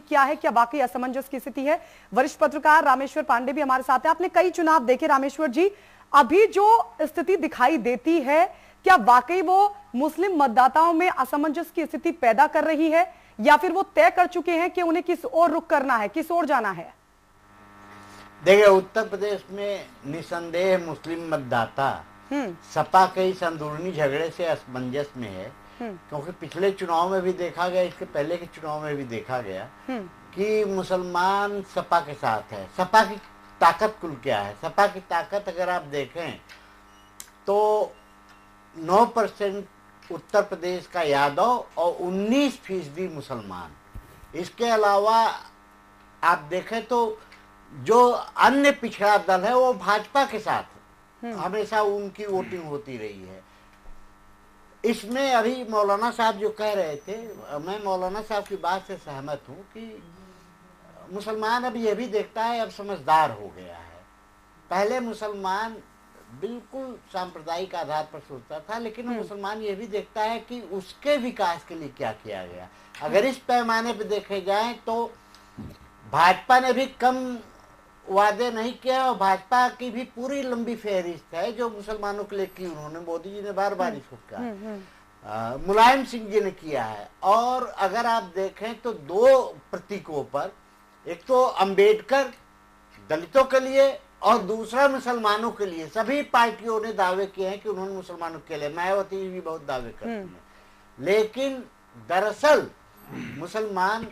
क्या है, क्या वाकई असमंजस की स्थिति है? वरिष्ठ पत्रकार रामेश्वर पांडे भी हमारे साथ हैं। आपने कई चुनाव देखे रामेश्वर जी, अभी जो स्थिति दिखाई देती है, क्या वाकई वो मुस्लिम मतदाताओं में असमंजस की स्थिति पैदा कर रही है, या फिर वो तय कर चुके हैं कि उन्हें किस ओर रुख करना है, किस ओर जाना है? देखिए, उत्तर प्रदेश में निसंदेह मुस्लिम मतदाता सपा के इस अंदरूनी झगड़े से असमंजस में है, क्योंकि पिछले चुनाव में भी देखा गया, इसके पहले के चुनाव में भी देखा गया कि मुसलमान सपा के साथ है। सपा की ताकत कुल क्या है? सपा की ताकत अगर आप देखें तो 9% उत्तर प्रदेश का यादव और 19% मुसलमान। इसके अलावा आप देखें तो जो अन्य पिछड़ा दल है वो भाजपा के साथ हमेशा उनकी वोटिंग होती रही है। इसमें अभी मौलाना साहब जो कह रहे थे, मैं मौलाना साहब की बात से सहमत हूँ कि मुसलमान अब ये भी देखता है, अब समझदार हो गया है। पहले मुसलमान बिल्कुल सांप्रदायिक आधार पर सोचता था, लेकिन मुसलमान ये भी देखता है कि उसके विकास के लिए क्या किया गया। अगर इस पैमाने पर देखे जाएं तो भाजपा ने भी कम वादे नहीं किया, और भाजपा की भी पूरी लंबी फहरिस्त है जो मुसलमानों के लिए की उन्होंने। मोदी जी ने बार बार इसको कहा, मुलायम सिंह जी ने किया है। और अगर आप देखें तो दो प्रतीकों पर, एक तो अंबेडकर दलितों के लिए और दूसरा मुसलमानों के लिए, सभी पार्टियों ने दावे किए हैं कि उन्होंने मुसलमानों के लिए, मायावती भी बहुत दावे करती हैं। लेकिन दरअसल मुसलमान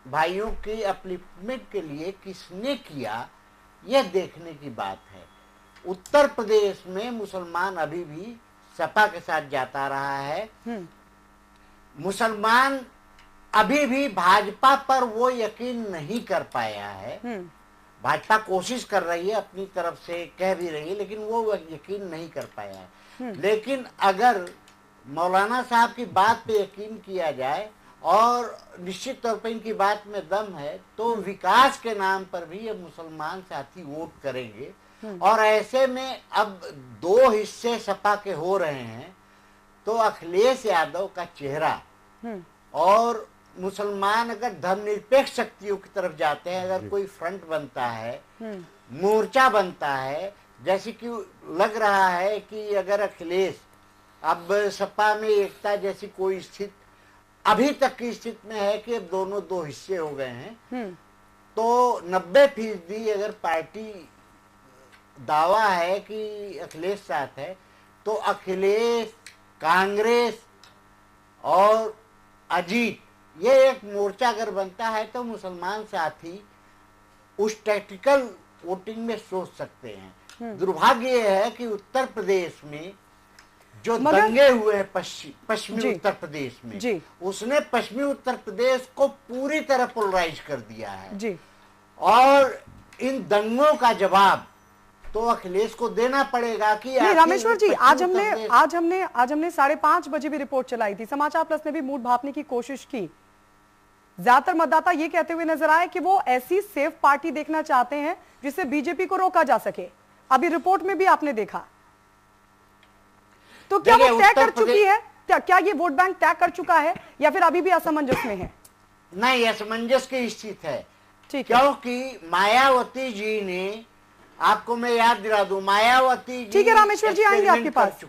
भाइयों की अपलिफ्टमेंट के लिए किसने किया, यह देखने की बात है। उत्तर प्रदेश में मुसलमान अभी भी सपा के साथ जाता रहा है। मुसलमान अभी भी भाजपा पर वो यकीन नहीं कर पाया है। भाजपा कोशिश कर रही है, अपनी तरफ से कह भी रही है, लेकिन वो यकीन नहीं कर पाया है। लेकिन अगर मौलाना साहब की बात पे यकीन किया जाए और निश्चित तौर पर इनकी बात में दम है, तो विकास के नाम पर भी ये मुसलमान साथी वोट करेंगे। और ऐसे में अब दो हिस्से सपा के हो रहे हैं, तो अखिलेश यादव का चेहरा और मुसलमान अगर धर्मनिरपेक्ष शक्तियों की तरफ जाते हैं, अगर कोई फ्रंट बनता है, मोर्चा बनता है, जैसे कि लग रहा है कि अगर अखिलेश अब सपा में एकता जैसी कोई स्थिति अभी तक की स्थिति में है कि अब दोनों दो हिस्से हो गए हैं, तो 90% अगर पार्टी दावा है कि अखिलेश साथ है, तो अखिलेश, कांग्रेस और अजीत, ये एक मोर्चा अगर बनता है तो मुसलमान साथी उस टैक्टिकल वोटिंग में सोच सकते हैं। दुर्भाग्य यह है कि उत्तर प्रदेश में जो दंगे हुए हैं पश्चिमी उत्तर प्रदेश में, उसने पश्चिमी उत्तर प्रदेश को पूरी तरह पोलराइज कर दिया है। और इन दंगों का जवाब तो अखिलेश को देना पड़ेगा कि नहीं। रामेश्वर जी, आज हमने 5:30 बजे भी रिपोर्ट चलाई थी, समाचार प्लस ने भी मूड भापने की कोशिश की। ज्यादातर मतदाता ये कहते हुए नजर आए कि वो ऐसी सेफ पार्टी देखना चाहते हैं जिससे बीजेपी को रोका जा सके। अभी रिपोर्ट में भी आपने देखा, तो क्या वो तय कर चुकी है? क्या ये वोट बैंक तय कर चुका है, या फिर अभी भी असमंजस में है? नहीं, असमंजस की स्थिति है। क्योंकि मायावती जी ने, आपको मैं याद दिला दूं, मायावती जी, ठीक है रामेश्वर जी, आएंगे आपके पास,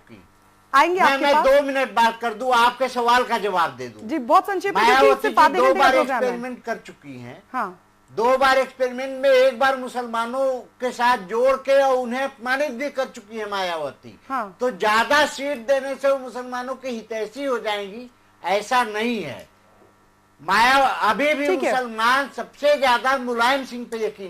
आएंगे आपके मैं पास। 2 मिनट बात कर दूं, आपके सवाल का जवाब दे दूं। जी, बहुत संक्षेप में। मायावती जी 2 बार एक्सपेरिमेंट कर चुकी हैं। हाँ, 2 बार एक्सपेरिमेंट में, एक बार मुसलमानों के साथ जोड़ के और उन्हें अपमानित भी कर चुकी है मायावती। हाँ। तो ज्यादा सीट देने से वो मुसलमानों की हितैषी हो जाएंगी, ऐसा नहीं है। माया अभी भी मुसलमान सबसे ज्यादा मुलायम सिंह पे यकीन